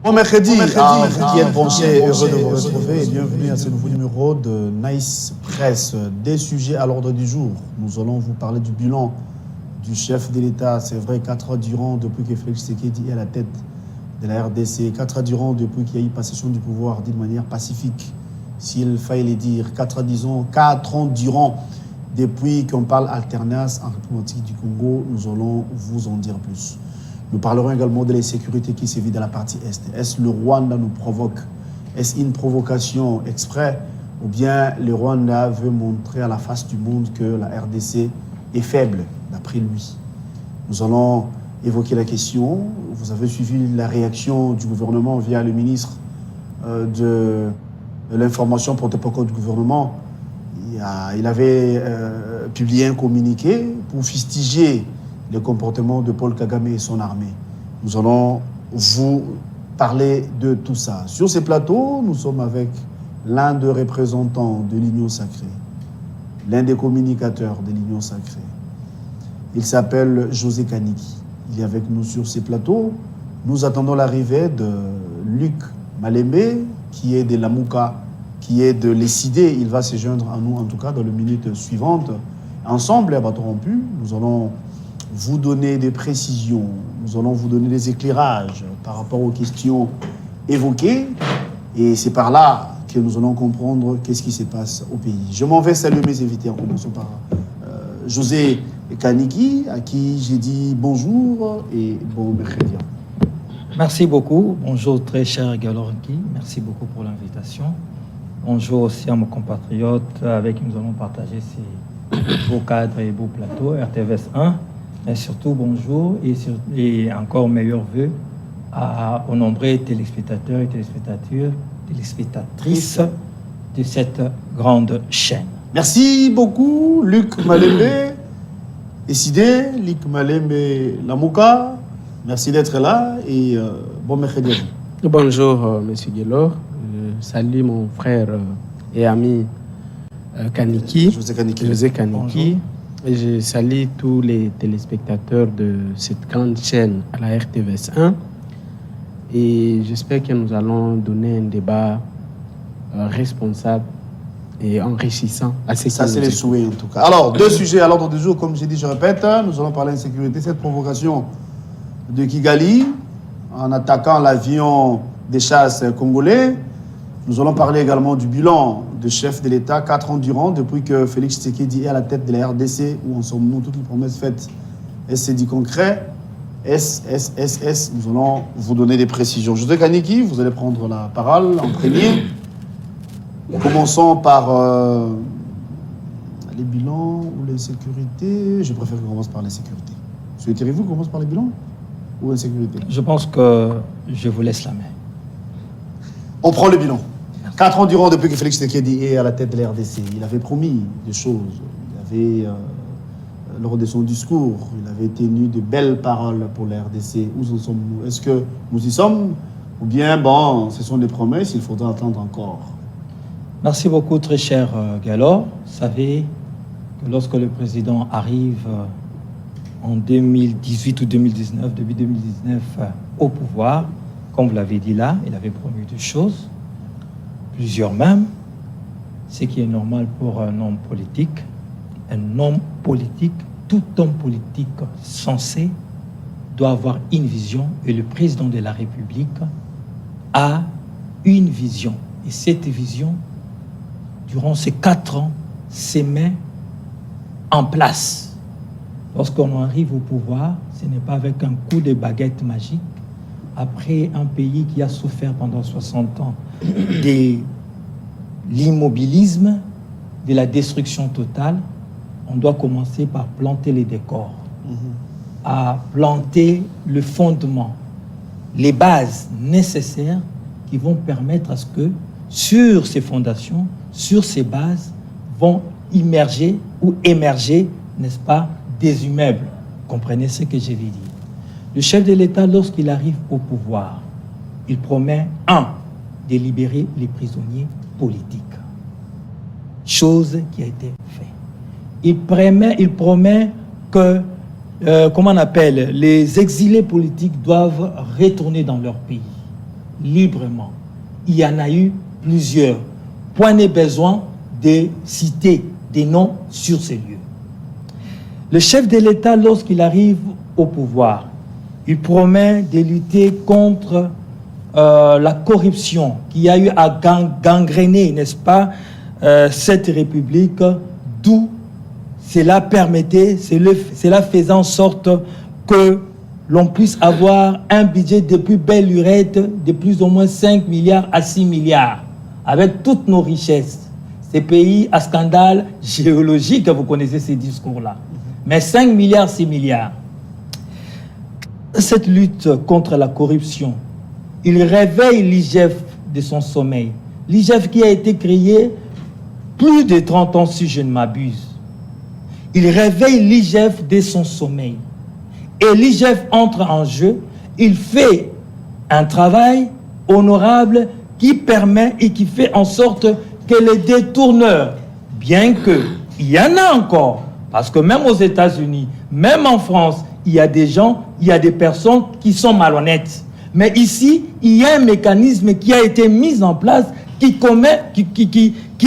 Bon mercredi, Bonché, heureux de vous retrouver et bienvenue à ce nouveau numéro de Nice Presse. Des sujets à l'ordre du jour. Nous allons vous parler du bilan du chef de l'État. C'est vrai, 4 ans durant depuis que Félix Tshisekedi est à la tête de la RDC. 4 ans durant depuis qu'il y a eu passation du pouvoir d'une manière pacifique, s'il fallait le dire. 4 ans durant depuis qu'on parle alternance en République du Congo. Nous allons vous en dire plus. Nous parlerons également de l'insécurité qui sévit dans la partie Est. Est-ce le Rwanda nous provoque? Est-ce une provocation exprès? Ou bien le Rwanda veut montrer à la face du monde que la RDC est faible, d'après lui? Nous allons évoquer la question. Vous avez suivi la réaction du gouvernement via le ministre de l'information porte-parole du gouvernement. Il avait publié un communiqué pour fustiger le comportement de Paul Kagame et son armée. Nous allons vous parler de tout ça. Sur ces plateaux, nous sommes avec l'un des représentants de l'Union Sacrée, l'un des communicateurs de l'Union Sacrée. Il s'appelle José Kaniki. Il est avec nous sur ces plateaux. Nous attendons l'arrivée de Luc Malembe, qui est de Lamuka, qui est de l'Essidé. Il va se joindre à nous, en tout cas, dans les minutes suivantes. Ensemble, à bâton rompu, nous allons vous donner des précisions, nous allons vous donner des éclairages par rapport aux questions évoquées. Et c'est par là que nous allons comprendre qu'est-ce qui se passe au pays. Je m'en vais saluer mes invités, en commençant par José Kaniki, à qui j'ai dit bonjour et bon mercredi. Merci beaucoup. Bonjour très cher Galorki. Merci beaucoup pour l'invitation. Bonjour aussi à mes compatriotes avec qui nous allons partager ces beaux cadres et beaux plateaux, RTVS 1. Et surtout, bonjour et encore meilleurs vœux aux nombreux téléspectateurs et téléspectatrices de cette grande chaîne. Merci beaucoup, Luc Malembe, Essidé, Luc Malembe, Lamuka. Merci d'être là et bon mercredi. Bonjour, Monsieur Guélor. Je salue mon frère et ami Kaniki, José Kaniki. Et je salue tous les téléspectateurs de cette grande chaîne à la RTVS 1. Et j'espère que nous allons donner un débat responsable et enrichissant. Ça, c'est les souhaits en tout cas. Alors, deux sujets à l'ordre du jour, comme j'ai dit, je répète. Nous allons parler d'insécurité. Cette provocation de Kigali en attaquant l'avion des chasses congolais. Nous allons parler également du bilan du chef de l'État, 4 ans durant, depuis que Félix Tshisekedi est à la tête de la RDC, où en sommes-nous, toutes les promesses faites. Est-ce c'est du concret? Nous allons vous donner des précisions. José Kaniki, vous allez prendre la parole en premier. Commençons par les bilans ou les sécurités. Je préfère qu'on commence par les sécurités. Souhaiteriez-vous qu'on commence par les bilans ou les sécurités? Je pense que je vous laisse la main. On prend le bilan. 4 ans durant depuis que Félix Tshisekedi est à la tête de la RDC, il avait promis des choses. Il avait, lors de son discours, il avait tenu de belles paroles pour la RDC. Où en sommes-nous? Est-ce que nous y sommes? Ou bien, bon, ce sont des promesses, il faudra attendre encore. Merci beaucoup, très cher Gallo. Vous savez que lorsque le président arrive en 2018 ou 2019, début 2019, au pouvoir, comme vous l'avez dit là, il avait promis deux choses. Plusieurs même, ce qui est normal pour un homme politique. Un homme politique, tout homme politique censé doit avoir une vision et le président de la République a une vision. Et cette vision, durant ces 4 ans, se met en place. Lorsqu'on arrive au pouvoir, ce n'est pas avec un coup de baguette magique. Après un pays qui a souffert pendant 60 ans de l'immobilisme, de la destruction totale, on doit commencer par planter les décors, à planter le fondement, les bases nécessaires qui vont permettre à ce que, sur ces fondations, sur ces bases, vont immerger ou émerger, n'est-ce pas, des immeubles. Comprenez ce que je vais dire. Le chef de l'État, lorsqu'il arrive au pouvoir, il promet, de libérer les prisonniers politiques. Chose qui a été faite. Il promet que, comment on appelle, les exilés politiques doivent retourner dans leur pays. librement. Il y en a eu plusieurs. Point n'est besoin de citer des noms sur ces lieux. Le chef de l'État, lorsqu'il arrive au pouvoir, il promet de lutter contre la corruption qui a eu à gangréner, n'est-ce pas, cette République, d'où cela permettait, cela faisait en sorte que l'on puisse avoir un budget de plus belle lurette de plus ou moins 5 milliards à 6 milliards, avec toutes nos richesses. Ces pays à scandale géologique, vous connaissez ces discours-là. Mais 5 milliards, 6 milliards. Cette lutte contre la corruption, il réveille l'IGF de son sommeil. L'IGF qui a été créé plus de 30 ans, si je ne m'abuse. Il réveille l'IGF de son sommeil. Et l'IGF entre en jeu. Il fait un travail honorable qui permet et qui fait en sorte que les détourneurs, bien qu'il y en a encore, parce que même aux États-Unis, même en France, il y a des gens, il y a des personnes qui sont malhonnêtes. Mais ici, il y a un mécanisme qui a été mis en place qui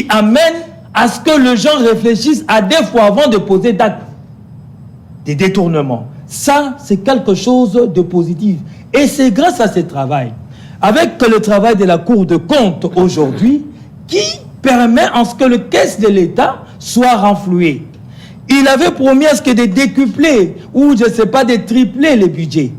amène à ce que les gens réfléchissent à 2 fois avant de poser d'actes, des détournements. Ça, c'est quelque chose de positif. Et c'est grâce à ce travail, avec le travail de la Cour de compte aujourd'hui, qui permet à ce que le caisse de l'État soit renfloué. Il avait promis à ce que de décupler ou, je ne sais pas, de tripler les budgets.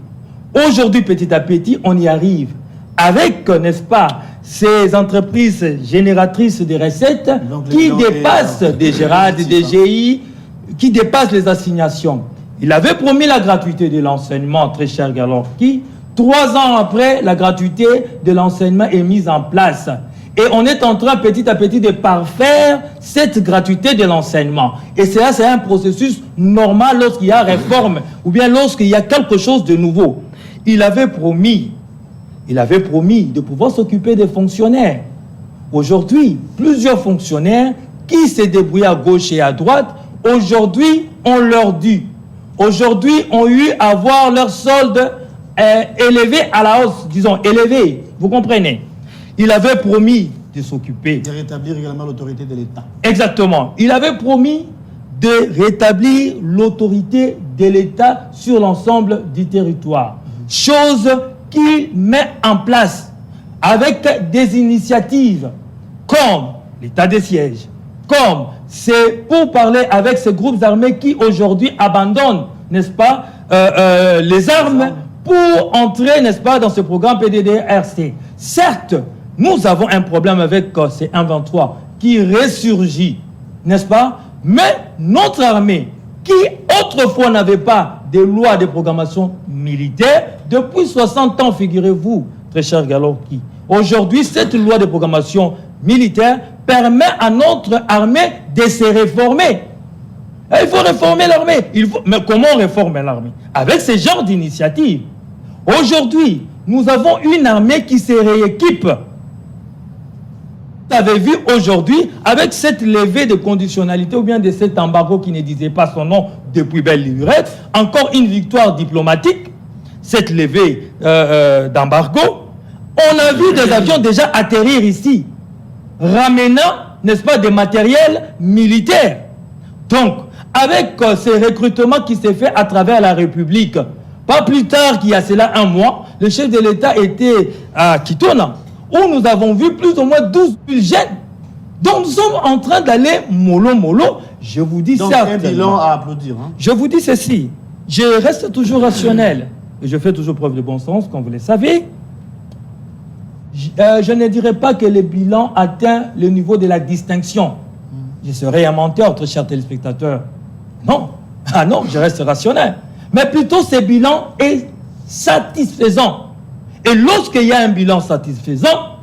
Aujourd'hui, petit à petit, on y arrive. Avec, n'est-ce pas, ces entreprises génératrices de recettes qui dépassent des GERAD, des GI, qui dépassent les assignations. Il avait promis la gratuité de l'enseignement, très cher Galor, qui, 3 ans après, la gratuité de l'enseignement est mise en place. Et on est en train petit à petit de parfaire cette gratuité de l'enseignement. Et ça, c'est un processus normal lorsqu'il y a réforme ou bien lorsqu'il y a quelque chose de nouveau. Il avait promis de pouvoir s'occuper des fonctionnaires. Aujourd'hui, plusieurs fonctionnaires qui se débrouillent à gauche et à droite, aujourd'hui, on leur dit. Aujourd'hui, ont eu à voir leur solde élevé à la hausse, disons, élevé. Vous comprenez? Il avait promis de s'occuper. De rétablir également l'autorité de l'État. Exactement. Il avait promis de rétablir l'autorité de l'État sur l'ensemble du territoire. Chose qu'il met en place avec des initiatives comme l'état de siège, comme c'est pour parler avec ces groupes armés qui aujourd'hui abandonnent, n'est-ce pas, les armes pour entrer, n'est-ce pas, dans ce programme PDDRC. Certes, nous avons un problème avec ces 123 qui ressurgit, n'est-ce pas, mais notre armée, qui autrefois n'avait pas de loi de programmation militaire, depuis 60 ans, figurez-vous, très cher Galorki, aujourd'hui, cette loi de programmation militaire permet à notre armée de se réformer. Il faut réformer l'armée. Mais comment on réforme l'armée? Avec ce genre d'initiative. Aujourd'hui, nous avons une armée qui se rééquipe. Vous avez vu aujourd'hui, avec cette levée de conditionnalité ou bien de cet embargo qui ne disait pas son nom depuis belle lurette, encore une victoire diplomatique, cette levée d'embargo, on a vu des avions déjà atterrir ici, ramenant, n'est-ce pas, des matériels militaires. Donc, avec ces recrutements qui s'est fait à travers la République, pas plus tard qu'il y a cela 1 mois, le chef de l'État était à Kitona, où nous avons vu plus ou moins 12 000 jeunes. Donc nous sommes en train d'aller mollo. Je vous dis ça. Donc un bilan à applaudir. Hein? Je vous dis ceci. Je reste toujours rationnel. Et je fais toujours preuve de bon sens, comme vous le savez. Je ne dirais pas que le bilan atteint le niveau de la distinction. Je serais un menteur, très chers téléspectateurs. Non. Ah non, je reste rationnel. Mais plutôt, ce bilan est satisfaisant. Et lorsqu'il y a un bilan satisfaisant,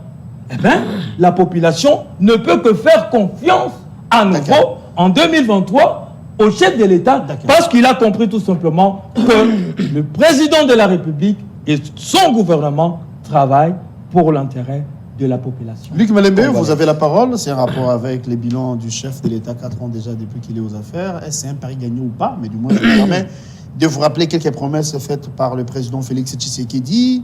eh bien, la population ne peut que faire confiance à nouveau, en 2023, au chef de l'État, parce qu'il a compris tout simplement que le président de la République et son gouvernement travaillent pour l'intérêt de la population. Luc Malembe, vous avez la parole. C'est un rapport avec les bilans du chef de l'État 4 ans déjà depuis qu'il est aux affaires. Est-ce que c'est un pari gagné ou pas? Mais du moins, je me permets de vous rappeler quelques promesses faites par le président Félix Tshisekedi.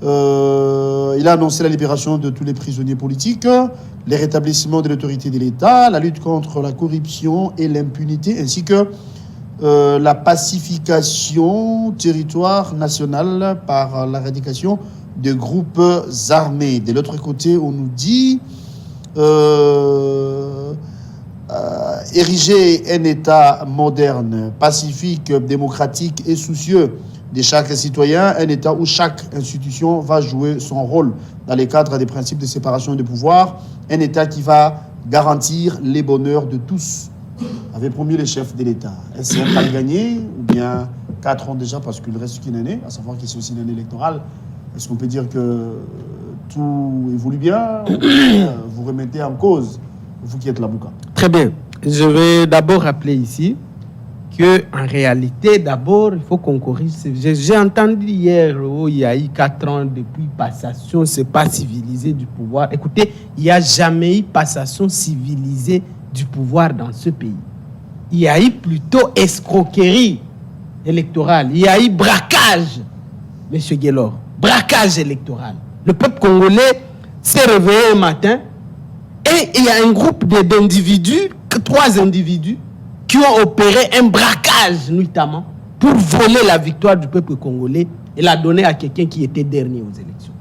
Il a annoncé la libération de tous les prisonniers politiques, le rétablissement de l'autorité de l'État, la lutte contre la corruption et l'impunité, ainsi que la pacification territoire national par l'éradication des groupes armés. De l'autre côté, on nous dit ériger un État moderne, pacifique, démocratique et soucieux de chaque citoyen, un État où chaque institution va jouer son rôle dans le cadre des principes de séparation des pouvoirs, un État qui va garantir les bonheurs de tous, avait promis le chef de l'État. Est-ce un pas gagné ou bien 4 ans déjà, parce qu'il reste qu'une année, à savoir que c'est aussi une année électorale. Est-ce qu'on peut dire que tout évolue bien ou bien vous remettez en cause, vous qui êtes l'avocat? Très bien. Je vais d'abord rappeler ici qu'en réalité, d'abord, il faut qu'on corrige. J'ai entendu hier, il y a eu 4 ans depuis passation, c'est pas civilisé du pouvoir. Écoutez, il n'y a jamais eu passation civilisée du pouvoir dans ce pays. Il y a eu plutôt escroquerie électorale. Il y a eu braquage, M. Guélor. Braquage électoral. Le peuple congolais s'est réveillé un matin et il y a un groupe d'individus, 3 individus, qui ont opéré un braquage notamment pour voler la victoire du peuple congolais et la donner à quelqu'un qui était dernier aux élections.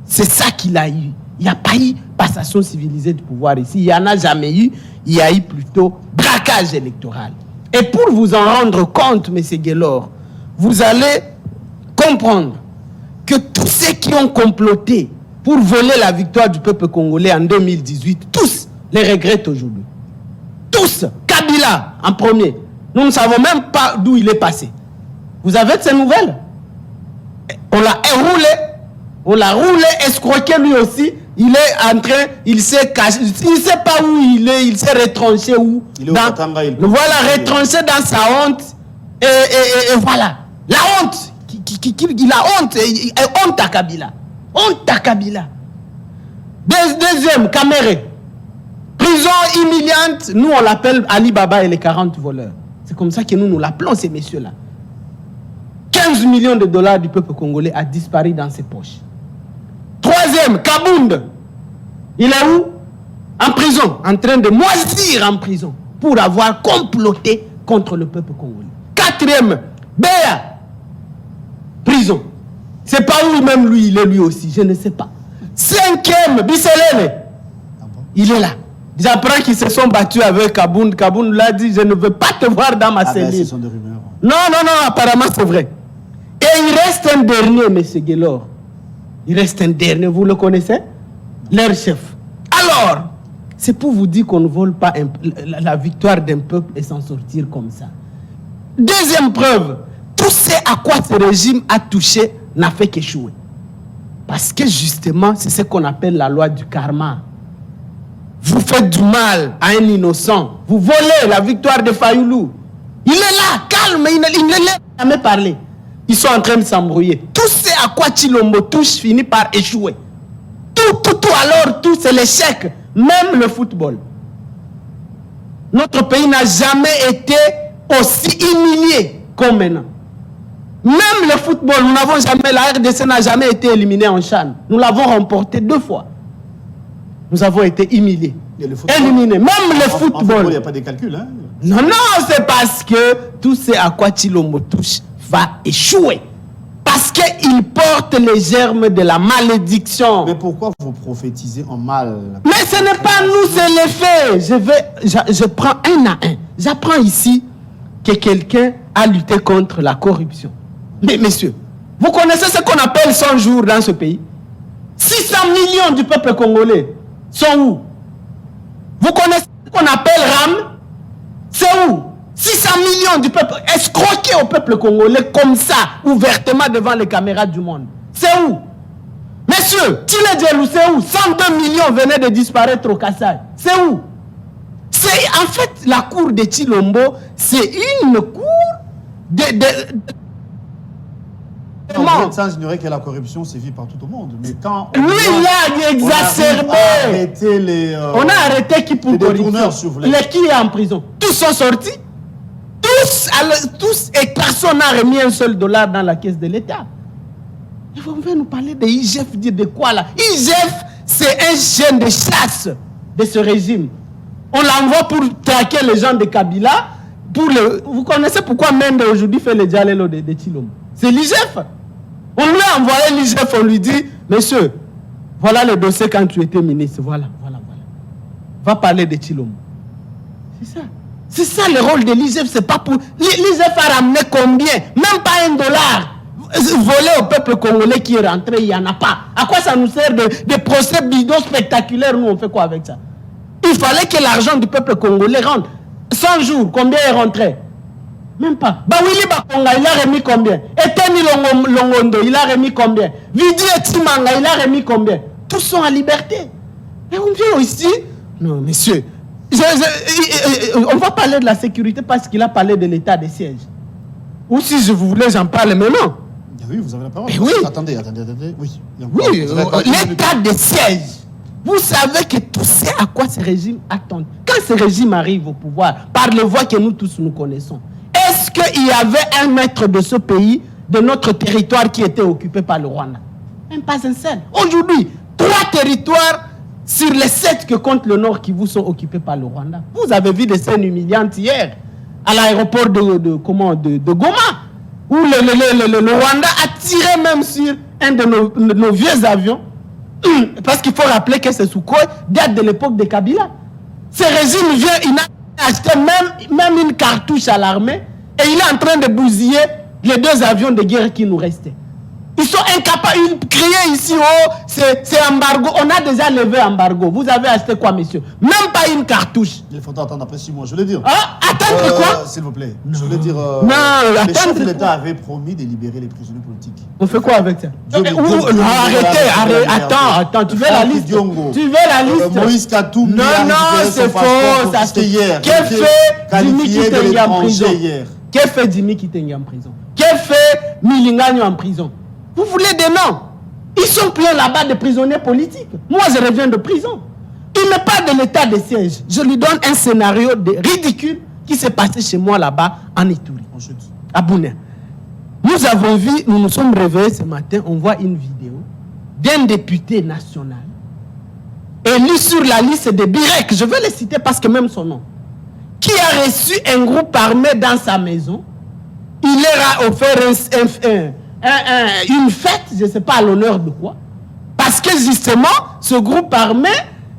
C'est ça qu'il a eu. Il n'y a pas eu passation civilisée du pouvoir ici. Il n'y en a jamais eu. Il y a eu plutôt braquage électoral. Et pour vous en rendre compte, M. Guélor, vous allez comprendre que tous ceux qui ont comploté pour voler la victoire du peuple congolais en 2018, tous les regrettent aujourd'hui. Tous. Kabila en premier. Nous ne savons même pas d'où il est passé. Vous avez de ces nouvelles? On l'a roulé, escroqué lui aussi. Il est en train, il s'est caché, il ne sait pas où il est, il s'est retranché où. Il est au Katanga, voilà, retranché dans sa honte. Et voilà. La honte. Il a honte. Honte à Kabila. Honte à Kabila. Deuxième, Caméré. Prison humiliante. Nous, on l'appelle Ali Baba et les 40 voleurs. C'est comme ça que nous l'appelons, ces messieurs-là. 15 millions de dollars du peuple congolais a disparu dans ses poches. Troisième, Kabound. Il est où? En prison. En train de moisir en prison. Pour avoir comploté contre le peuple congolais. Quatrième, Béa. Prison. C'est pas où même lui, il est lui aussi. Je ne sais pas. Cinquième, Bisselene. Il est là. J'apprends qu'ils se sont battus avec Kabound. Kabound l'a dit, je ne veux pas te voir dans ma cellule. Ce sont des rumeurs. Non, apparemment c'est vrai. Et il reste un dernier, M. Guélor. Il reste un dernier, vous le connaissez? Leur chef. Alors, c'est pour vous dire qu'on ne vole pas la victoire d'un peuple et s'en sortir comme ça. Deuxième preuve, tout ce à quoi ce régime a touché n'a fait qu'échouer. Parce que justement, c'est ce qu'on appelle la loi du karma. Vous faites du mal à un innocent. Vous volez la victoire de Fayoulou. Il est là, calme, il ne l'a jamais parlé. Ils sont en train de s'embrouiller. Tout ce à quoi Tshilombo touche finit par échouer. Tout, c'est l'échec. Même le football. Notre pays n'a jamais été aussi humilié comme maintenant. Même le football, la RDC n'a jamais été éliminée en CHAN. Nous l'avons remporté 2 fois. Nous avons été humiliés. Éliminés. Même le football. Il n'y a pas de calcul, hein? Non, c'est parce que tout ce à quoi Tshilombo touche va échouer. Parce qu'il porte les germes de la malédiction. Mais pourquoi vous prophétisez en mal? Mais ce n'est pas nous, c'est les faits. Je prends un à un. J'apprends ici que quelqu'un a lutté contre la corruption. Mais messieurs, vous connaissez ce qu'on appelle 100 jours dans ce pays? 600 millions du peuple congolais sont où? Vous connaissez ce qu'on appelle RAM? C'est où? 600 millions du peuple, escroqués au peuple congolais comme ça, ouvertement devant les caméras du monde. C'est où? Messieurs, Tile Djelou, c'est où? 102 millions venaient de disparaître au Kassai. C'est où? C'est en fait la cour de Tshilombo, c'est une cour de vous êtes sans ignorer que la corruption sévit partout au monde. Mais quand lui, il a exacerbé. On a arrêté qui pour corruption? Qui est en prison? Tous sont sortis. Tous, et personne n'a remis un seul dollar dans la caisse de l'État. Ils vont nous parler de IGF, dire de quoi là? IGF, c'est un chien de chasse de ce régime. On l'envoie pour traquer les gens de Kabila. Vous connaissez pourquoi Mende aujourd'hui fait le dialogue de Tshilombo? C'est l'IGF. On lui a envoyé l'IGF, on lui dit, monsieur, voilà le dossier quand tu étais ministre. Voilà. Va parler de Tshilombo. C'est ça. C'est ça le rôle de l'IGF. C'est pas pour. L'IGF a ramené combien? Même pas $1. Voler au peuple congolais qui est rentré, il n'y en a pas. À quoi ça nous sert de procès bidons spectaculaires? Nous, on fait quoi avec ça? Il fallait que l'argent du peuple congolais rentre. 100 jours, combien est rentré? Même pas. Bawili Bakonga, il a remis combien? Eteni Longondo, il a remis combien? Vidi Etimanga, il a remis combien? Tous sont à liberté. Et on vient ici. Non, messieurs. On va parler de la sécurité parce qu'il a parlé de l'état de siège. Ou si je voulais, j'en parle maintenant. Oui, vous avez la parole. Oui. Attendez. Oui, l'état de siège. Vous savez que tout sait à quoi ce régime attend. Quand ce régime arrive au pouvoir, par les voies que nous tous nous connaissons, est-ce qu'il y avait un maître de ce pays, de notre territoire qui était occupé par le Rwanda? Même pas un seul. Aujourd'hui, 3 territoires sur les 7 que compte le Nord qui vous sont occupés par le Rwanda. Vous avez vu des scènes humiliantes hier à l'aéroport de Goma, où le Rwanda a tiré même sur un de nos vieux avions, parce qu'il faut rappeler que ce Sukhoi date de l'époque de Kabila. Ce régime vient, il a acheté même une cartouche à l'armée et il est en train de bousiller les 2 avions de guerre qui nous restaient. Ils sont incapables, ils criaient ici, oh, c'est embargo. On a déjà levé embargo. Vous avez acheté quoi, monsieur? Même pas une cartouche. Il faut attendre après 6 mois, je voulais dire. Attendre quoi? S'il vous plaît. Je voulais dire. Le chef de l'État avait promis de libérer les prisonniers politiques. On fait quoi avec ça? Arrêtez. Attends. Tu veux la liste? Tu veux la liste? Moïse Katoum. Non, c'est faux. Ça se hier. Qu'a fait Jimmy Kitenge en prison? Qu'a fait Jimmy Kitenge en prison? Qu'a fait Milingano en prison? Vous voulez des noms? Ils sont pleins là-bas de prisonniers politiques. Moi, je reviens de prison. Il n'est pas de l'état de siège. Je lui donne un scénario ridicule qui s'est passé chez moi là-bas en Ituri, à Bounia. Nous avons vu, nous nous sommes réveillés ce matin, on voit une vidéo d'un député national élu sur la liste de Birek, je vais le citer parce que même son nom, qui a reçu un groupe armé dans sa maison. Il leur a offert une fête, je ne sais pas à l'honneur de quoi, parce que justement, ce groupe armé,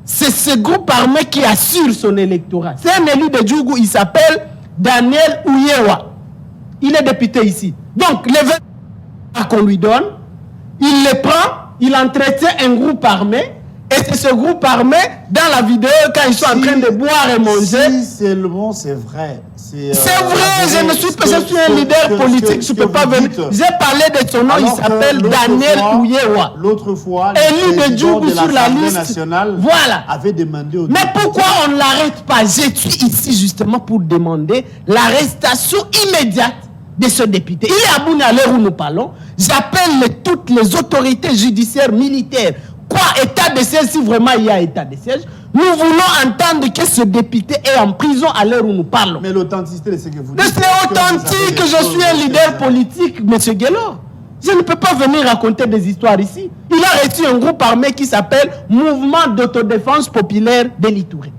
c'est ce groupe armé qui assure son électorat. C'est un élu de Djougou, il s'appelle Daniel Ouyewa. Il est député ici. Donc, les 20 qu'on lui donne, il les prend, il entretient un groupe armé, et c'est ce groupe armé, dans la vidéo, quand ils sont en train de boire et manger... Si seulement c'est vrai. C'est vrai, je suis un leader politique, je ne peux pas venir. J'ai parlé de son nom, il s'appelle Daniel Ouyewa. L'autre fois, élu de Djougou sur la liste nationale voilà. avait demandé au... Mais pourquoi on ne l'arrête pas? Je suis ici justement pour demander l'arrestation immédiate de ce député. Il est à Bounia à l'heure où nous parlons. J'appelle toutes les autorités judiciaires, militaires. Quoi, état de siège, si vraiment il y a état de siège, nous voulons entendre que ce député est en prison à l'heure où nous parlons. Mais l'authenticité de ce que vous dites... C'est authentique que je suis un leader politique, M. Guélor. Je ne peux pas venir raconter des histoires ici. Il a reçu un groupe armé qui s'appelle Mouvement d'autodéfense populaire de l'Ituri.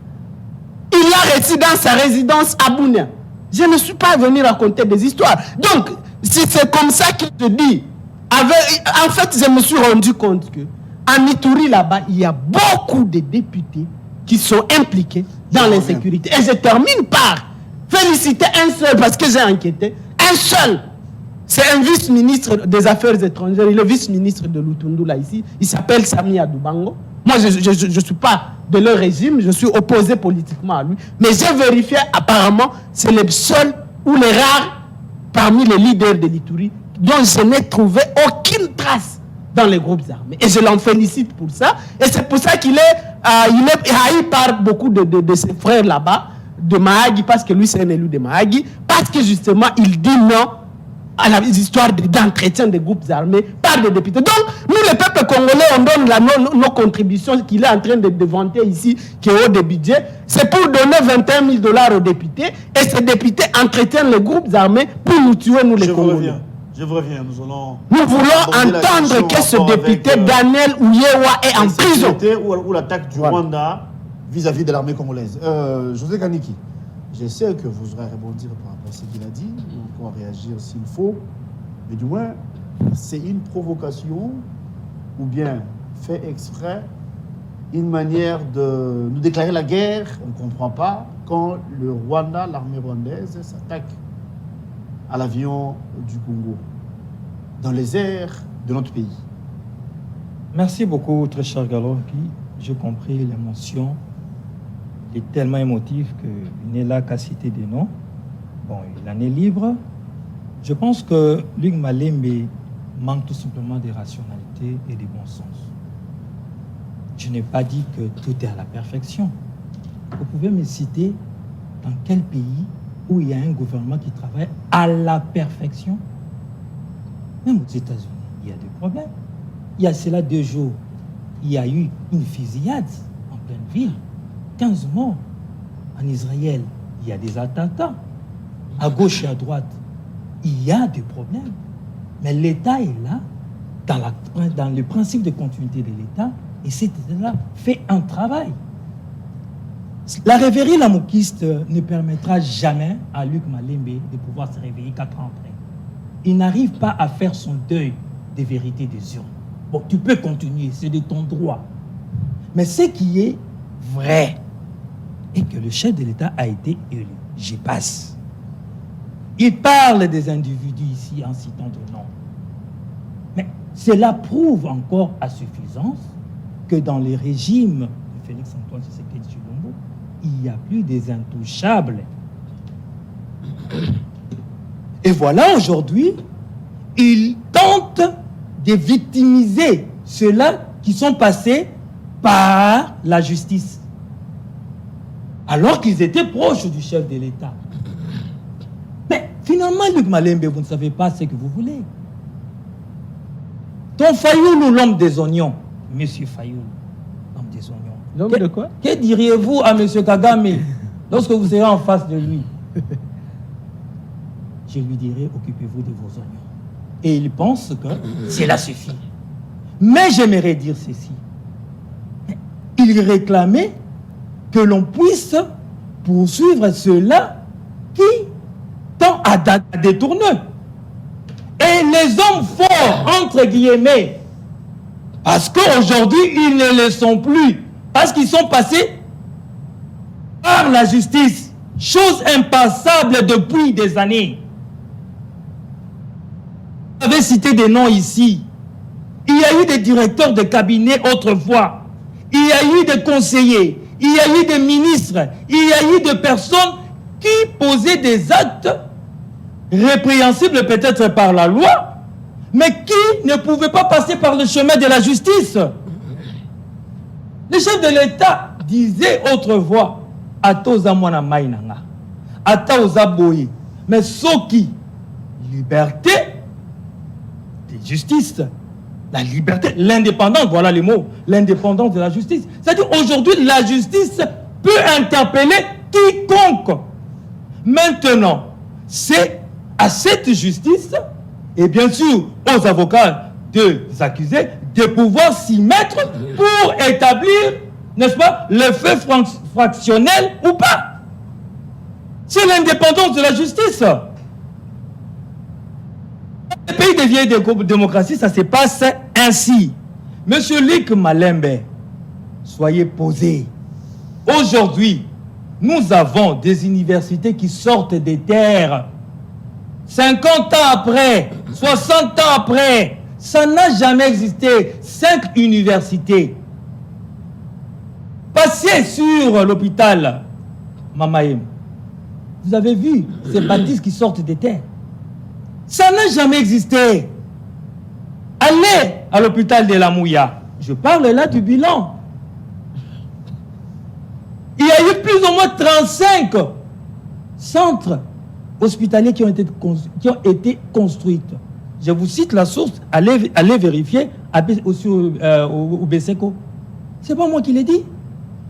Il l'a reçu dans sa résidence à Bounia. Je ne suis pas venu raconter des histoires. Donc, si c'est comme ça qu'il te dit, en fait, je me suis rendu compte que en Ituri, là-bas, il y a beaucoup de députés qui sont impliqués dans l'insécurité. Et je termine par féliciter un seul, parce que j'ai enquêté, un seul. C'est un vice-ministre des Affaires étrangères, il est vice-ministre de Lutundu, là, ici. Il s'appelle Sami Adoubango. Moi, je ne suis pas de leur régime, je suis opposé politiquement à lui. Mais j'ai vérifié, apparemment, c'est le seul ou les rares parmi les leaders de l'Ituri dont je n'ai trouvé aucune trace dans les groupes armés. Et je l'en félicite pour ça. Et c'est pour ça qu'il est haï par beaucoup de ses frères là-bas, de Mahagi, parce que lui, c'est un élu de Mahagi, parce que justement, il dit non à la histoire d'entretien des groupes armés par des députés. Donc, nous, le peuple congolais, on donne nos contributions qu'il est en train de vanter ici, qui est haut de budget. C'est pour donner 21 000 $ aux députés. Et ces députés entretiennent les groupes armés pour nous tuer, nous les Congolais. Je vous reviens, nous allons... Nous voulons entendre que ce député Daniel Ouyewa est en prison. Ou l'attaque du Rwanda vis-à-vis de l'armée congolaise. José Kaniki, je sais que vous aurez à rebondir par rapport à ce qu'il a dit, ou encore réagir s'il faut, mais du moins, c'est une provocation ou bien fait exprès, une manière de nous déclarer la guerre, on ne comprend pas, quand le Rwanda, l'armée rwandaise, s'attaque à l'avion du Congo, dans les airs de notre pays. Merci beaucoup, très cher Gallo. J'ai compris l'émotion. Il est tellement émotif qu'il n'est là qu'à citer des noms. Bon, il en est libre. Je pense que Luc Malembe manque tout simplement de rationalité et de bon sens. Je n'ai pas dit que tout est à la perfection. Vous pouvez me citer dans quel pays où il y a un gouvernement qui travaille à la perfection? Même aux États-Unis, il y a des problèmes. Il y a cela 2 jours, il y a eu une fusillade en pleine ville, 15 morts. En Israël, il y a des attentats. À gauche et à droite, il y a des problèmes. Mais l'État est là, dans le principe de continuité de l'État, et cet État-là fait un travail. La rêverie lamoukiste ne permettra jamais à Luc Malembe de pouvoir se réveiller 4 ans après. Il n'arrive pas à faire son deuil des vérités des urnes. Bon, tu peux continuer, c'est de ton droit. Mais ce qui est vrai est que le chef de l'État a été élu. J'y passe. Il parle des individus ici en citant des noms. Mais cela prouve encore à suffisance que dans les régimes de Félix-Antoine Tshisekedi Tshilombo, il n'y a plus des intouchables. Et voilà, aujourd'hui, il tente de victimiser ceux-là qui sont passés par la justice, alors qu'ils étaient proches du chef de l'État. Mais finalement, Luc Malembe, vous ne savez pas ce que vous voulez. Ton Fayoulou, l'homme des oignons, Monsieur Fayoulou, l'homme des oignons. L'homme de quoi? Que diriez-vous à Monsieur Kagame lorsque vous serez en face de lui? Je lui dirai, occupez-vous de vos oignons. Et il pense que cela suffit. Mais j'aimerais dire ceci. Il réclamait que l'on puisse poursuivre ceux-là qui tend à détourner. Et les hommes forts, entre guillemets, parce qu'aujourd'hui, ils ne le sont plus, parce qu'ils sont passés par la justice, chose impassable depuis des années. Vous avez cité des noms ici. Il y a eu des directeurs de cabinet autrefois. Il y a eu des conseillers. Il y a eu des ministres. Il y a eu des personnes qui posaient des actes répréhensibles peut-être par la loi, mais qui ne pouvaient pas passer par le chemin de la justice. Le chef de l'État disait autrefois, Atoza mwana mainanga, Ataoza boye, mais soki, liberté, de justice, la liberté, l'indépendance, voilà les mots, l'indépendance de la justice. C'est-à-dire aujourd'hui, la justice peut interpeller quiconque. Maintenant, c'est à cette justice, et bien sûr aux avocats des accusés, de pouvoir s'y mettre pour établir, n'est-ce pas, le fait fractionnel ou pas. C'est l'indépendance de la justice. Les pays des vieilles démocraties, ça se passe ainsi. Monsieur Luc Malembe, soyez posé. Aujourd'hui, nous avons des universités qui sortent des terres. 50 ans après, 60 ans après, ça n'a jamais existé. 5 universités. Passez sur l'hôpital Mamaïm. Vous avez vu ces baptistes qui sortent des terres. Ça n'a jamais existé. Allez à l'hôpital de la Mouya. Je parle là du bilan. Il y a eu plus ou moins 35 centres hospitaliers qui ont été construits. Je vous cite la source, allez vérifier au BSECO. C'est pas moi qui l'ai dit.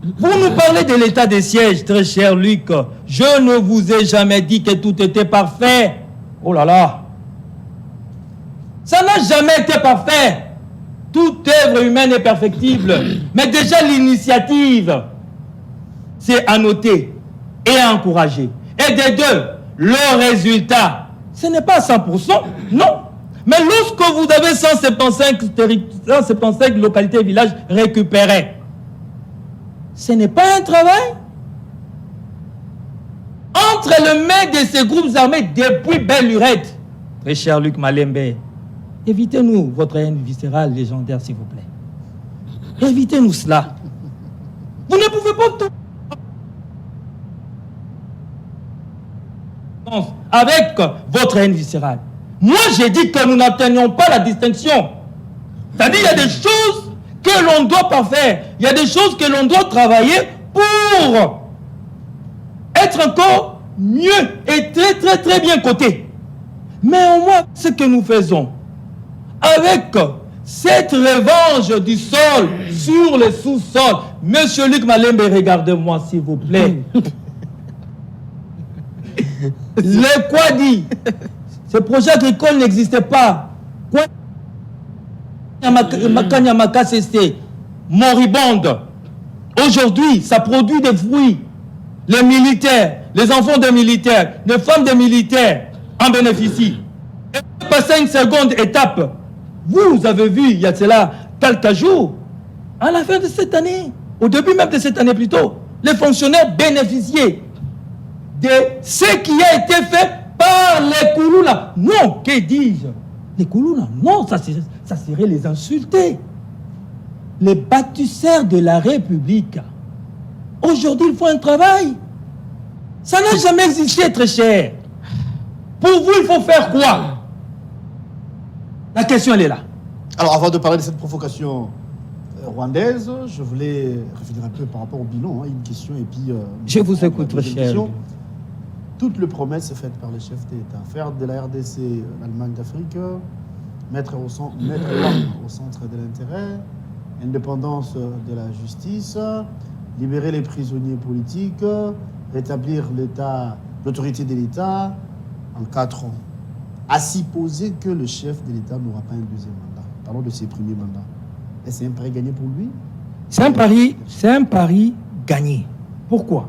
Vous nous parlez de l'état des sièges, très cher Luc. Je ne vous ai jamais dit que tout était parfait. Oh là là. Ça n'a jamais été parfait. Toute œuvre humaine est perfectible. Mais déjà l'initiative, c'est à noter et à encourager. Et des deux, le résultat, ce n'est pas 100%, non. Mais lorsque vous avez 175 localités et villages récupérés, ce n'est pas un travail. Entre le main de ces groupes armés depuis belle lurette, très cher Luc Malembe, évitez-nous votre haine viscérale légendaire, s'il vous plaît. Évitez-nous cela. Vous ne pouvez pas tout avec votre haine viscérale. Moi, j'ai dit que nous n'atteignons pas la distinction. C'est-à-dire, il y a des choses que l'on doit pas faire. Il y a des choses que l'on doit travailler pour être encore mieux et très, très, très bien coté. Mais au moins, ce que nous faisons, avec cette revanche du sol sur le sous-sol, Monsieur Luc Malembe, regardez-moi, s'il vous plaît. Le quoi dit? Ce projet agricole n'existait pas. Kanyamaka CC, moribonde. Aujourd'hui, ça produit des fruits. Les militaires, les enfants des militaires, les femmes des militaires en bénéficient. Et passer une seconde étape. Vous avez vu, il y a cela quelques jours, à la fin de cette année, au début même de cette année plutôt, les fonctionnaires bénéficiaient de ce qui a été fait par les Kouloula. Non, que dis-je? Les Kouloula, non, ça serait les insulter. Les bâtisseurs de la République. Aujourd'hui, il faut un travail. Ça n'a jamais existé, très cher. Pour vous, il faut faire quoi? La question, elle est là. Alors, avant de parler de cette provocation rwandaise, je voulais revenir un peu par rapport au bilan. Une question et puis... je vous écoute, très cher. Toutes les promesses faites par le chef d'État, faire de la RDC l'Allemagne d'Afrique, mettre l'homme au centre de l'intérêt, indépendance de la justice, libérer les prisonniers politiques, rétablir l'autorité de l'État en 4 ans. À supposer que le chef de l'État n'aura pas un deuxième mandat. Parlons de ses premiers mandats. Est-ce un pari gagné pour lui? C'est un pari gagné. Pourquoi?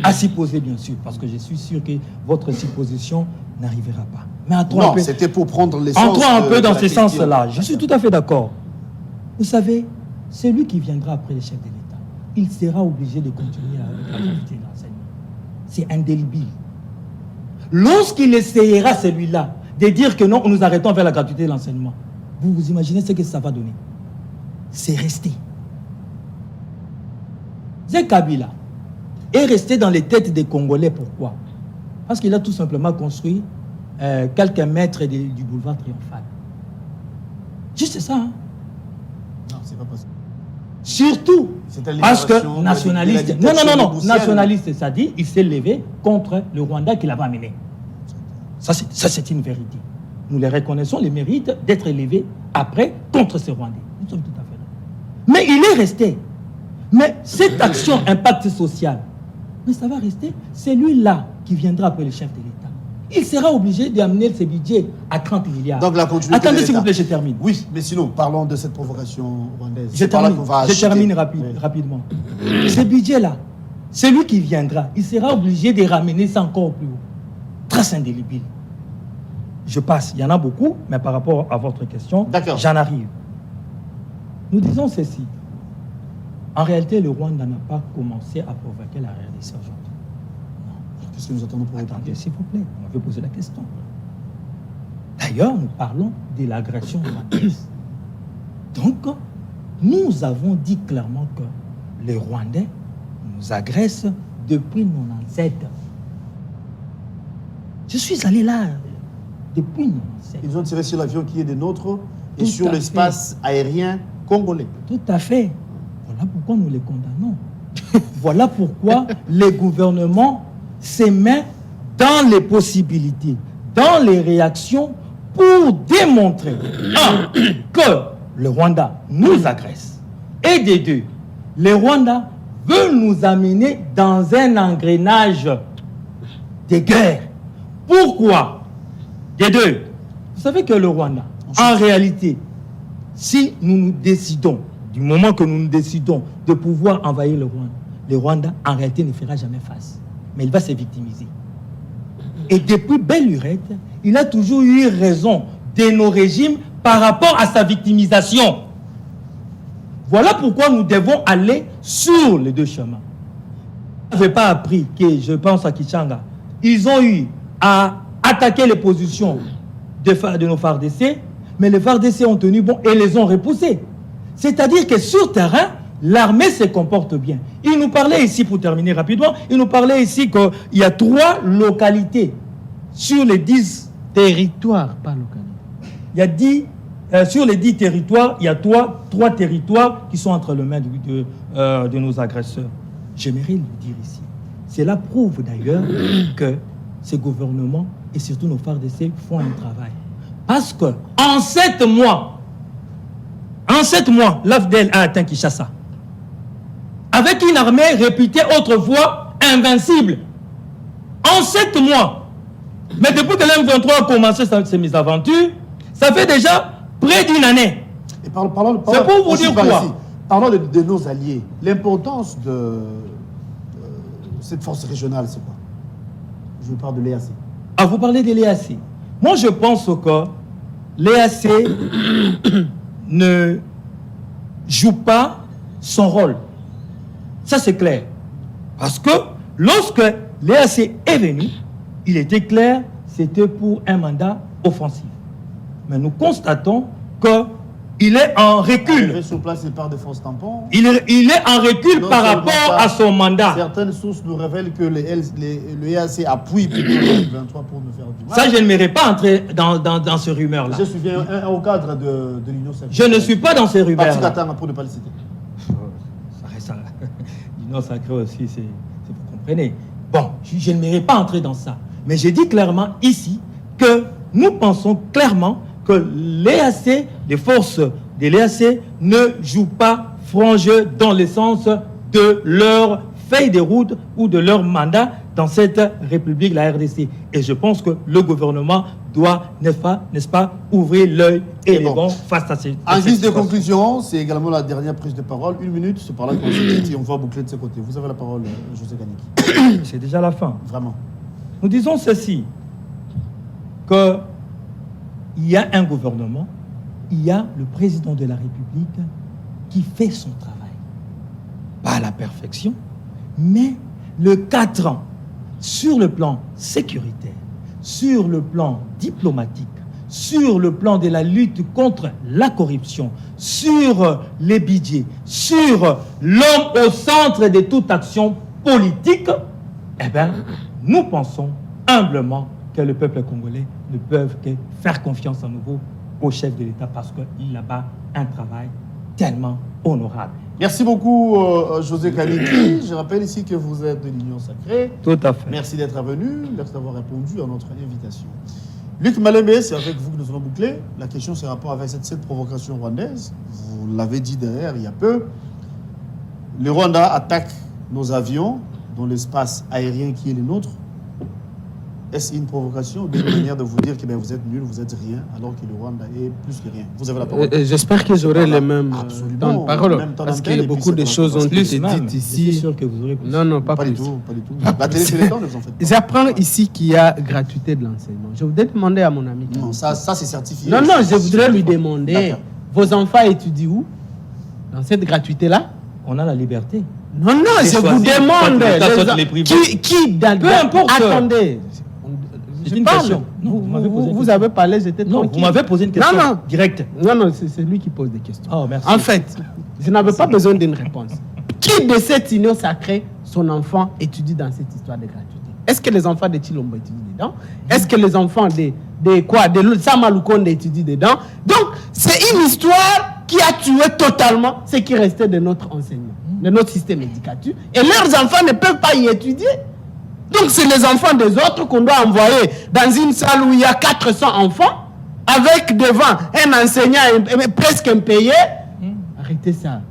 À supposer, bien sûr, parce que je suis sûr que votre supposition n'arrivera pas. Mais non, c'était pour prendre l'essence. Entrons un peu dans ce sens-là. Je suis tout à fait d'accord. Vous savez, celui qui viendra après le chef de l'État, il sera obligé de continuer avec la qualité de l'enseignement. C'est indélébile. Lorsqu'il essayera, celui-là, de dire que non, nous arrêtons vers la gratuité de l'enseignement, vous vous imaginez ce que ça va donner? C'est resté. Zé Kabila est resté dans les têtes des Congolais. Pourquoi? Parce qu'il a tout simplement construit quelques mètres du boulevard Triomphal. Juste ça. Hein? Non, c'est pas possible. Surtout parce que nationaliste. Non. Nationaliste, ça dit, il s'est levé contre le Rwanda qui l'avait amené. Ça, c'est une vérité. Nous les reconnaissons les mérites d'être élevés après contre ce Rwandais. Nous sommes tout à fait là. Mais il est resté. Mais cette action impact social, mais ça va rester. C'est lui-là qui viendra après le chef de l'État. Il sera obligé d'amener ce budget à 30 milliards. Donc la continuité. Attendez, s'il vous plaît, je termine. Oui, mais sinon, parlons de cette provocation rwandaise. Je termine rapidement. Ce budget-là, celui qui viendra, il sera obligé de ramener ça encore plus haut. Trace indélébile. Je passe. Il y en a beaucoup, mais par rapport à votre question, j'en arrive. Nous disons ceci. En réalité, le Rwanda n'a pas commencé à provoquer la RDC aujourd'hui. Qu'est-ce que nous attendons pour répondre? Attendez, s'il vous plaît, on veut poser la question. D'ailleurs, nous parlons de l'agression rwandaise. Donc, nous avons dit clairement que les Rwandais nous agressent depuis 97. Je suis allé là depuis 97. Ils ont tiré sur l'avion qui est des nôtres et sur l'espace aérien congolais. Tout à fait. Voilà pourquoi nous les condamnons. Voilà pourquoi le gouvernement se met dans les possibilités, dans les réactions pour démontrer, que le Rwanda nous agresse. Et des deux, le Rwanda veut nous amener dans un engrenage de guerre. Pourquoi? Des deux. Vous savez que le Rwanda, En réalité, si nous nous décidons, du moment que nous nous décidons de pouvoir envahir le Rwanda, en réalité, ne fera jamais face. Mais il va se victimiser. Et depuis belle lurette, il a toujours eu raison de nos régimes par rapport à sa victimisation. Voilà pourquoi nous devons aller sur les deux chemins. Je n'avais pas appris que, je pense à Kichanga, ils ont eu à attaquer les positions de nos FARDC, mais les FARDC ont tenu bon et les ont repoussés. C'est-à-dire que sur terrain, l'armée se comporte bien. Il nous parlait ici, pour terminer rapidement, il nous parlait ici qu'il y a 3 localités sur les 10 territoires, pas localités. Il y a 10, sur les 10 territoires, il y a 3 territoires qui sont entre les mains de nos agresseurs. J'aimerais le dire ici. Cela prouve d'ailleurs que ces gouvernements et surtout nos FARDC font un travail. Parce que en 7 mois, l'AFDEL a atteint Kinshasa. Avec une armée réputée autrefois invincible. En 7 mois. Mais depuis que l'M23 a commencé ses mésaventures, ça fait déjà près d'une année. Et parlons c'est pour vous dire quoi ici. Parlons de nos alliés. L'importance de cette force régionale, c'est quoi? Je parle de l'EAC. Ah, vous parlez de l'EAC. Moi, je pense que l'EAC ne joue pas son rôle. Ça, c'est clair. Parce que lorsque l'EAC est venu, il était clair, c'était pour un mandat offensif. Mais nous constatons qu'il est en recul. Sur place, il part de forces tampons. Il est en recul par rapport à son mandat. Certaines sources nous révèlent que le EAC appuie plutôt le 23 pour nous faire du mal. Ça, je n'aimerais pas entrer dans ce rumeur-là. Je suis un au cadre de l'Union sacrée. Je ne suis pas dans ces rumeurs-là. Parti Katanga pour ne pas le citer. L'Union sacrée aussi, vous comprenez. Bon, je n'aimerais pas entrer dans ça. Mais j'ai dit clairement ici que nous pensons clairement que l'EAC, les forces de l'EAC ne jouent pas franc jeu dans le sens de leur feuille de route ou de leur mandat dans cette République, la RDC. Et je pense que le gouvernement doit, n'est-ce pas, ouvrir l'œil et les bons face à ces... En guise de conclusion, c'est également la dernière prise de parole. 1 minute, c'est par là qu'on se dit, on va boucler de ce côté. Vous avez la parole, José Kaniki. C'est déjà la fin. Vraiment. Nous disons ceci, qu'il y a un gouvernement, il y a le président de la République qui fait son travail. Pas à la perfection, mais le 4 ans, sur le plan sécuritaire, sur le plan diplomatique, sur le plan de la lutte contre la corruption, sur les budgets, sur l'homme au centre de toute action politique, eh bien, nous pensons humblement que le peuple congolais ne peut que faire confiance à nouveau au chef de l'État parce qu'il a bas un travail tellement honorable. Merci beaucoup, José Kaniki. Je rappelle ici que vous êtes de l'Union sacrée. Tout à fait. Merci d'être venu, merci d'avoir répondu à notre invitation. Luc Malembe, c'est avec vous que nous allons boucler. La question, c'est rapport avec cette provocation rwandaise. Vous l'avez dit derrière il y a peu. Le Rwanda attaque nos avions dans l'espace aérien qui est le nôtre. Est-ce une provocation ou une manière de vous dire que vous êtes nul, vous êtes rien, alors que le Rwanda est plus que rien? Vous avez la parole. J'espère que j'aurai les mêmes temps de parole. Parce que beaucoup de choses ont été dites ici. Je suis sûr que vous aurez plus. Non, pas du tout. La télé, c'est le temps, ne vous en faites pas. J'apprends ici qu'il y a gratuité de l'enseignement. Je voudrais demander à mon ami. Non, ça c'est certifié. Non, je voudrais lui demander, vos enfants étudient où? Dans cette gratuité-là? On a la liberté. Non, je vous demande. Peu importe. Attendez. C'est une question. Vous avez parlé, j'étais tranquille. Non, vous m'avez posé une question directe. Non, c'est lui qui pose des questions. Oh, merci. En fait, je n'avais pas besoin d'une réponse. Qui de cette union sacrée, son enfant étudie dans cette histoire de gratuité? Est-ce que les enfants de Chilombo étudient dedans? Est-ce que les enfants de Samaloukonde étudient dedans? Donc, c'est une histoire qui a tué totalement ce qui restait de notre enseignement, de notre système éducatif. Et leurs enfants ne peuvent pas y étudier. Donc, c'est les enfants des autres qu'on doit envoyer dans une salle où il y a 400 enfants, avec devant un enseignant presque impayé. Arrêtez ça.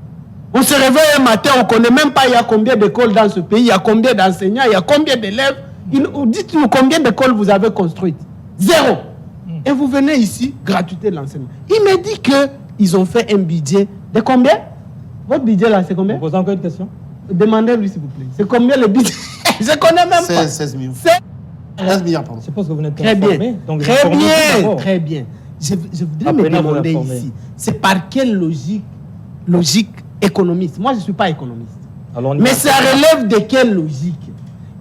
On se réveille un matin, on ne connaît même pas il y a combien d'écoles dans ce pays, il y a combien d'enseignants, il y a combien d'élèves. Dites-nous combien d'écoles vous avez construites. 0. Et vous venez ici, gratuité de l'enseignement. Il me dit qu'ils ont fait un budget de combien? Votre budget là, c'est combien? Vous posez encore une question? Demandez-lui s'il vous plaît. C'est combien le budget? Je connais même pas. 16 millions. 16 milliards, pardon. Je pense que vous n'êtes pas Très bien. informé. Donc Très bien. Très bien. Je voudrais me demander ici, c'est par quelle logique économiste? Moi, je ne suis pas économiste. Mais ça relève de quelle logique?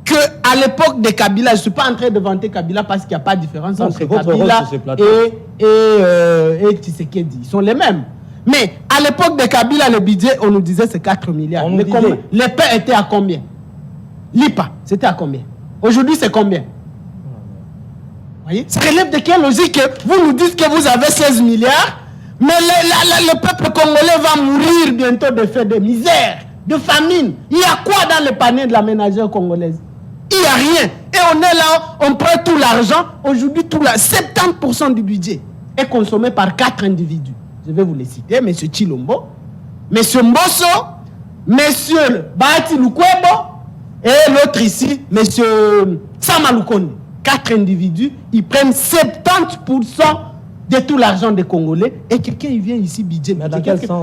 Que à l'époque de Kabila, je ne suis pas en train de vanter Kabila parce qu'il n'y a pas de différence entre Kabila et Tshisekedi. Ils sont les mêmes. Mais à l'époque de Kabila, le budget, on nous disait c'est 4 milliards. Mais les paix étaient à combien? L'IPA, c'était à combien? Aujourd'hui, c'est combien? Voyez? Ça relève de quelle logique? Vous nous dites que vous avez 16 milliards, mais le peuple congolais va mourir bientôt de faim, de misère, de famine. Il y a quoi dans le panier de la ménagère congolaise? Il n'y a rien. Et on est là, on prend tout l'argent. Aujourd'hui, 70% du budget est consommé par 4 individus. Je vais vous les citer. M. Chilombo, M. Mbosso, M. Bahati Lukwebo et l'autre ici, M. Samaloukondi. 4 individus, ils prennent 70% de tout l'argent des Congolais et quelqu'un il vient ici budget.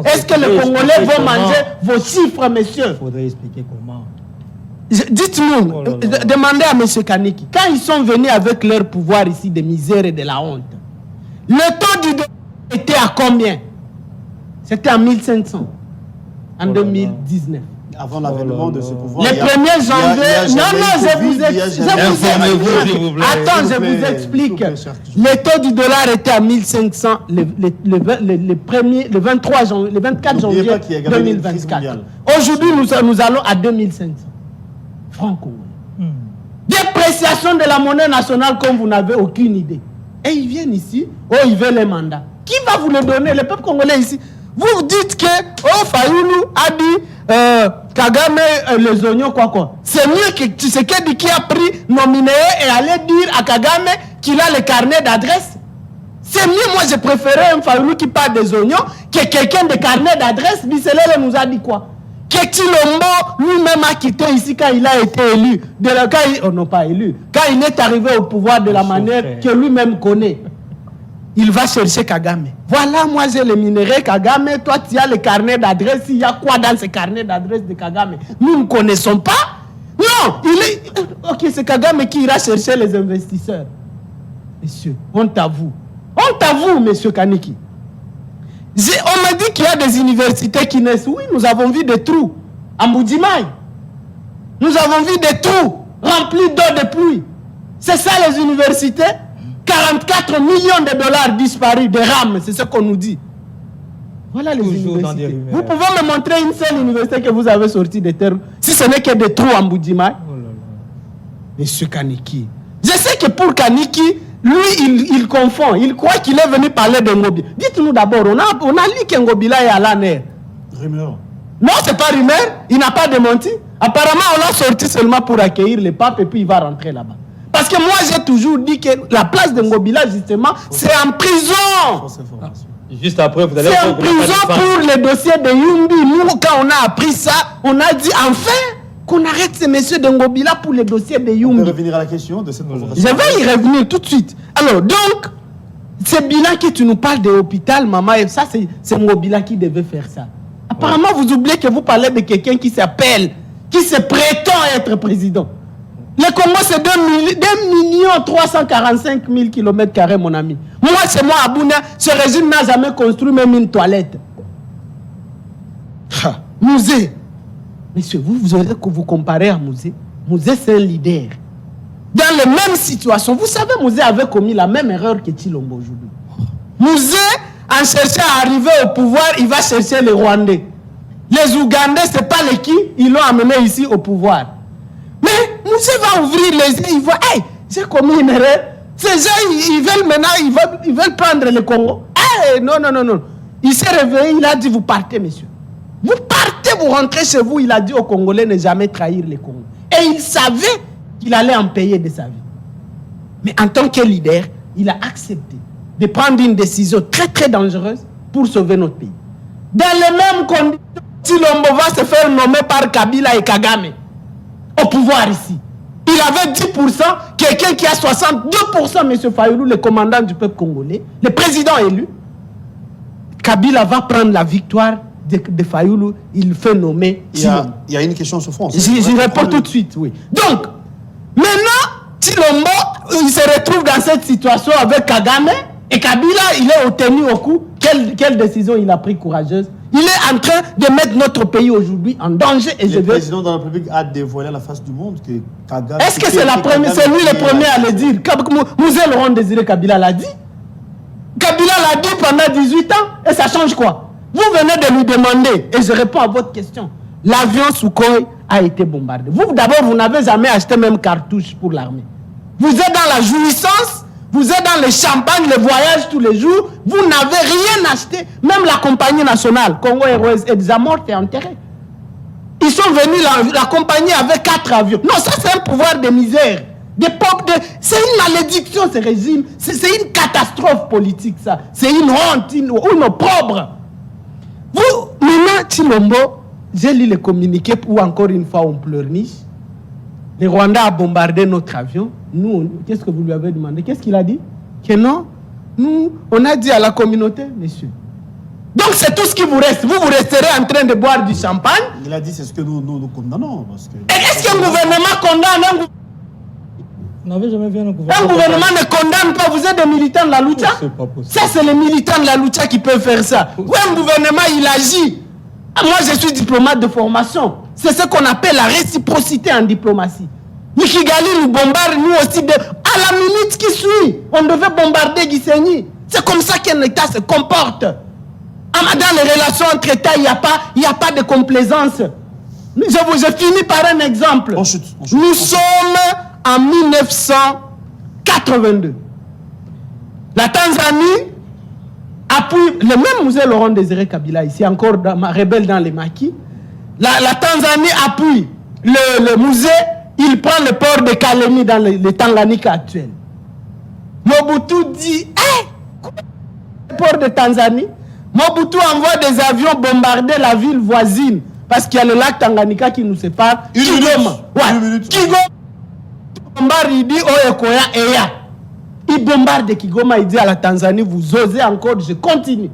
Est-ce que les Congolais vont manger vos chiffres, monsieur? Il faudrait expliquer comment. Dites-nous, demandez à M. Kaniki, quand ils sont venus avec leur pouvoir ici de misère et de la honte, le taux du dollar était à combien? C'était à 1500 en 2019. Avant l'avènement de ce pouvoir. Le 1er janvier. Attends, je vous explique. Le taux du dollar était à 1500 le 24 janvier 2024. Aujourd'hui, nous allons à 2500 francs congolais. Dépréciation de la monnaie nationale comme vous n'avez aucune idée. Et ils viennent ici, ils veulent les mandats. Qui va vous le donner? Le peuple congolais ici. Vous dites que Fayoulou a dit Kagame les oignons quoi. C'est mieux que Tshisekedi qui a pris nos minéraux et allait dire à Kagame qu'il a le carnet d'adresse. C'est mieux, moi je préférais un Fayoulou qui parle des oignons que quelqu'un de carnet d'adresse. Bisselele nous a dit quoi? Que Chilombo lui-même a quitté ici quand il a été élu. Non pas élu. Quand il est arrivé au pouvoir de la manière que lui-même connaît. Il va chercher Kagame. Voilà, moi j'ai le minerai Kagame, toi tu as le carnet d'adresse. Il y a quoi dans ce carnet d'adresse de Kagame? Nous ne connaissons pas. Non, ok, c'est Kagame qui ira chercher les investisseurs. Monsieur, honte à vous. Honte à vous, monsieur Kaniki. On m'a dit qu'il y a des universités qui naissent. Oui, nous avons vu des trous. À Mbujimaï. Nous avons vu des trous remplis d'eau de pluie. C'est ça les universités? 44 millions de dollars disparus de rames, c'est ce qu'on nous dit. Voilà les universités. Vous pouvez me montrer une seule université que vous avez sortie des terres, si ce n'est que des trous en Mbujimaï. Monsieur Kaniki. Je sais que pour Kaniki, lui, il confond. Il croit qu'il est venu parler de Ngobi. Dites-nous d'abord, on a lu que Ngobila est à l'ANR. Rumeur. Non, c'est pas rumeur. Il n'a pas démenti. Apparemment, on l'a sorti seulement pour accueillir le pape et puis il va rentrer là-bas. Parce que moi, j'ai toujours dit que la place de Ngobila, justement, c'est en prison. Juste après, vous allez... C'est en prison pour le dossier de Yumbi. Nous, quand on a appris ça, on a dit enfin qu'on arrête ces messieurs de Ngobila pour le dossier de Yumbi. On peut revenir à la question de cette convocation. Je vais y revenir tout de suite. Alors, donc, ce bilan que tu nous parles de l'hôpital, maman, ça, c'est Ngobila qui devait faire ça. Apparemment, vous oubliez que vous parlez de quelqu'un qui s'appelle, qui se prétend être président. Le Congo, c'est 2 345 000 km², mon ami. Moi, c'est moi, Abouna, ce régime n'a jamais construit même une toilette. Musée. Monsieur, vous aurez que vous comparez à Musée. Musée, c'est un leader. Dans les mêmes situations, vous savez, Musée avait commis la même erreur que Chilombo aujourd'hui. Musée, en cherchant à arriver au pouvoir, il va chercher les Rwandais. Les Ougandais, ce n'est pas les qui, ils l'ont amené ici au pouvoir. Mais Musée va ouvrir les yeux, il voit, hey, j'ai commis une erreur. Ces gens, ils veulent maintenant, ils veulent prendre le Congo. Hey, non. Il s'est réveillé, il a dit, vous partez, monsieur. Vous partez, vous rentrez chez vous. Il a dit aux Congolais ne jamais trahir les Congos. Et il savait qu'il allait en payer de sa vie. Mais en tant que leader, il a accepté de prendre une décision très très dangereuse pour sauver notre pays. Dans les mêmes conditions, Chilombo va se faire nommer par Kabila et Kagame au pouvoir ici. Il avait 10% que quelqu'un qui a 62%, M. Fayoulou, le commandant du peuple congolais, le président élu, Kabila va prendre la victoire de Fayoulou, il fait nommer. Il y a une question sur France. J'y réponds tout de suite, oui. Donc, maintenant, Tshilombo, il se retrouve dans cette situation avec Kagame, et Kabila, il est tenu au cou. Quelle décision il a pris courageuse? Il est en train de mettre notre pays aujourd'hui en danger. Et le président de la République a dévoilé à la face du monde que Kagame... Est-ce que c'est lui le premier à le dire? Mouzé Laurent Désiré Kabila l'a dit. Kabila l'a dit pendant 18 ans. Et ça change quoi? Vous venez de lui demander, et je réponds à votre question. L'avion Sukhoi a été bombardé. Vous, d'abord, vous n'avez jamais acheté même cartouche pour l'armée. Vous êtes dans la jouissance, vous êtes dans le champagne, le voyage tous les jours, vous n'avez rien acheté. Même la compagnie nationale, Congo Airways, est déjà morte et enterrée. Ils sont venus, la compagnie avec 4 avions. Non, ça c'est un pouvoir de misère. C'est une malédiction ce régime. C'est une catastrophe politique ça. C'est une honte, une opprobre. Vous, maintenant, Tshilombo, j'ai lu le communiqué où encore une fois on pleurniche. Le Rwanda a bombardé notre avion. Nous, qu'est-ce que vous lui avez demandé? Qu'est-ce qu'il a dit? Que non, nous, on a dit à la communauté, monsieur. Donc c'est tout ce qui vous reste. Vous resterez en train de boire du champagne. Il a dit c'est ce que nous condamnons. Est-ce qu'un gouvernement condamne Vous n'avez jamais vu un gouvernement. Un gouvernement ne condamne pas. Vous êtes des militants de la lucha. Ça, c'est les militants de la lucha qui peuvent faire ça. Oui, un gouvernement, il agit. Moi, je suis diplomate de formation. C'est ce qu'on appelle la réciprocité en diplomatie. Kigali nous bombarde, nous aussi. À la minute qui suit, on devait bombarder Gisenyi. C'est comme ça qu'un État se comporte. Dans les relations entre États, il n'y a pas de complaisance. Je finis par un exemple. On chute. Nous sommes en 1982. La Tanzanie appuie le même musée Laurent Désiré Kabila, ici encore rebelle dans les maquis. La Tanzanie appuie le musée, il prend le port de Kalemi dans le Tanganyika actuel. Mobutu dit, le port de Tanzanie, Mobutu envoie des avions bombarder la ville voisine parce qu'il y a le lac Tanganyika qui nous sépare. Kigoma. Kigoma bombarde, il dit Oyekoya Eya. Il bombarde Kigoma, il dit à la Tanzanie, vous osez encore, je continue.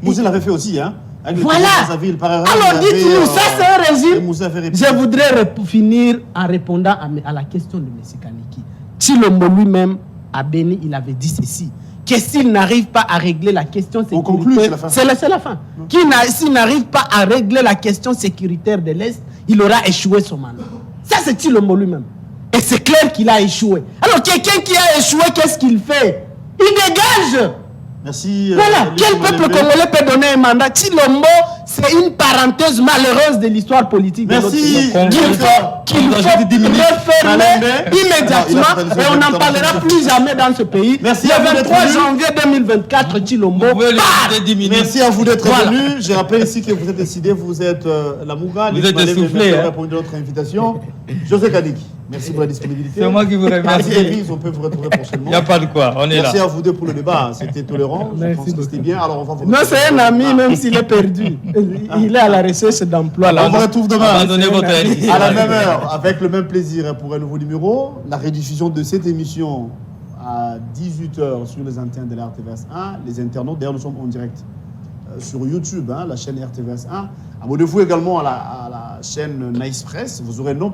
Moussé l'avait fait aussi, hein? Voilà. Alors dites-nous, ça c'est un régime. Je voudrais finir en répondant à la question de M. Kaniki. Tshilombo lui-même, à Béni, il avait dit ceci. Que s'il n'arrive pas à régler la question sécuritaire... C'est la fin. S'il n'arrive pas à régler la question sécuritaire de l'Est, il aura échoué son mandat. Ça c'est Tshilombo lui-même. Et c'est clair qu'il a échoué. Alors quelqu'un qui a échoué, qu'est-ce qu'il fait? Il dégage. Merci. Voilà, quel peuple congolais peut donner un mandat? Tshilombo, c'est une parenthèse malheureuse de l'histoire politique. Merci. Qu'il faut refermer immédiatement et on n'en parlera plus jamais dans ce pays. Merci le 23 janvier 2024, Tshilombo part. Merci à vous d'être venus. Je rappelle ici que vous êtes décidé, vous êtes la Mouga. Vous êtes essoufflé. Vous avez répondu à notre invitation. José Kaniki, merci pour la disponibilité. C'est moi qui vous remercie. On peut vous retrouver prochainement. Il n'y a pas de quoi, on est là. Merci à vous deux pour le débat. C'était tolérant. Je pense que c'était bien. Alors on va vous... Non, c'est un ami, même s'il est perdu. Il est à la recherche d'emploi. On vous retrouve demain. Abandonnez votre avis. À la même heure, avec le même plaisir pour un nouveau numéro. La rediffusion de cette émission à 18h sur les antennes de la RTVS 1. Les internautes, d'ailleurs, nous sommes en direct sur YouTube, la chaîne RTVS 1. Abonnez-vous également à la chaîne Nice Press. Vous aurez non